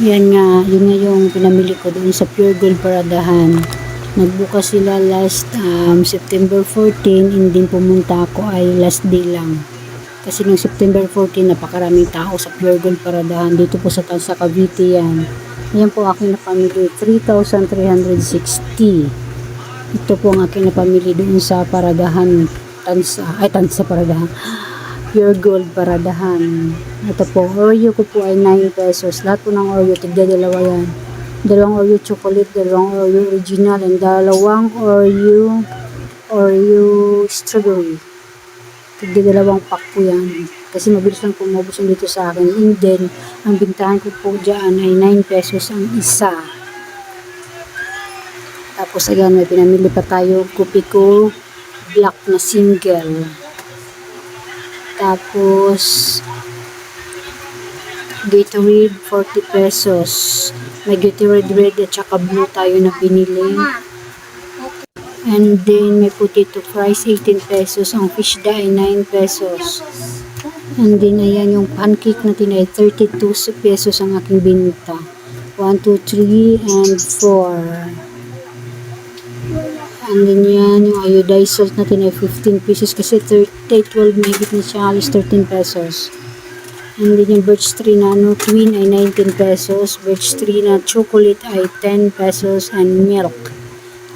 Yan nga, yun nga yung pinamili ko doon sa Pure Gold Paradahan. Nagbukas sila last September 14, hindi pumunta ako ay last day lang. Kasi noong September 14, napakaraming tao sa Pure Gold Paradahan. Dito po sa Tansa, Cavite yan. Yan po aking napamili, 3,360. Ito po ang aking napamili doon sa Paradahan, Tansa Paradahan. Pure Gold Paradahan. Ito po, Oreo ko po ay 9 pesos. Lahat po ng Oreo, tigda-dalawa yan. Dalawang Oreo chocolate, dalawang Oreo original, and dalawang Oreo strawberry. Tigda-dalawang pack po yan. Kasi mabilis lang pumubos yung dito sa akin. And then, ang bintahan ko po dyan ay 9 pesos ang isa. Tapos ayan, may pinamili pa tayo, Kopiko black na single. Tapos Gatorade 40 pesos. May Gatorade red at saka blue tayo na pinili. And then may potato fries 18 pesos. Ang fish dye 9 pesos. And then ayan yung pancake natin ay 32 pesos ang aking binta. 1, 2, 3 and 4. And then yan, yung iodized salt natin ay 15 pesos kasi 12 mahigit na siya, alis 13 pesos. And then yung birch tree na twin ay 19 pesos. Birch tree na chocolate ay 10 pesos and milk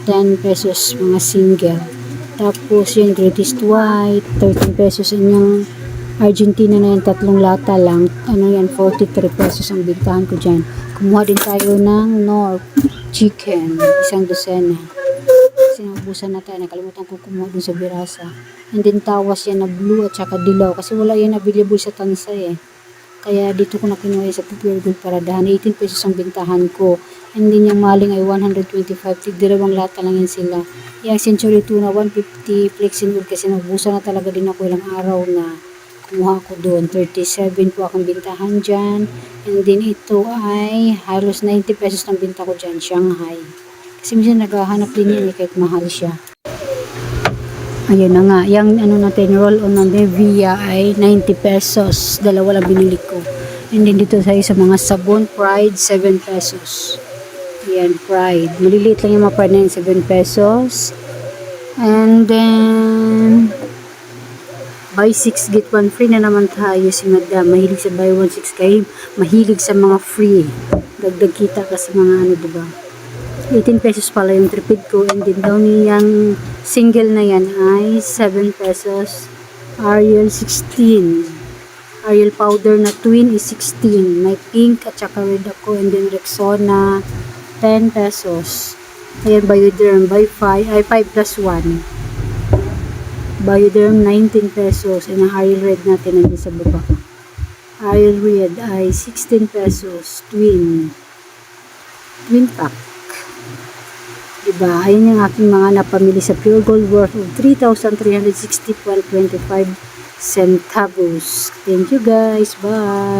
10 pesos mga single. Tapos yung greatest white 13 pesos. And yung Argentina na yan, tatlong lata lang. Ano yan, 43 pesos ang bintahan ko dyan. Kumuha din tayo ng North chicken, isang dosena. Sinubusan na tayo, nakalimutan ko kumuha dun sa Birasa. And then tawas yan na blue at saka dilaw kasi wala yan available sa Tansa eh. Kaya dito ko na kinuha sa Pure Gold Paradahan. 18 pesos ang bintahan ko. And then yung maling ay 125. Dalawang lata lang yan sila. Yung Century Tuna 150 flexing wood kasi nabusan na talaga din ako ilang araw na. Kumuha ko doon. 37 po akong bintahan dyan. And then ito ay halos 90 pesos ang binta ko dyan. Shanghai. Kasi minsan naghahanap din yan kahit mahal siya. Ayun na nga. Yung ano natin, roll on ng Nevia ay 90 pesos. Dalawa lang binili ko. And then dito tayo sa mga sabon, Pride, 7 pesos. Ayan, Pride. Maliliit lang yung mga Pride na yun, 7 pesos. And then buy 6 get 1 free na naman tayo. Si Madam mahilig sa buy 1 6 kayo. Mahilig sa mga free. Dagdag kita ka sa mga ano, diba? 18 pesos pala yung tripid ko. And then daw niyang single na yan ay 7 pesos. Ariel 16. Ariel powder na twin is 16. May pink at saka red ako. And then Rexona 10 pesos. Ayan, Bioderm by 5 ay 5 plus 1. Bioderm 19 pesos. And ang Ariel red natin nandun sa baba. Ariel red ay 16 pesos. Twin pack. Diba? Ayun yung aking mga napamili sa Pure Gold worth of 3,360.25 centavos. Thank you guys. Bye!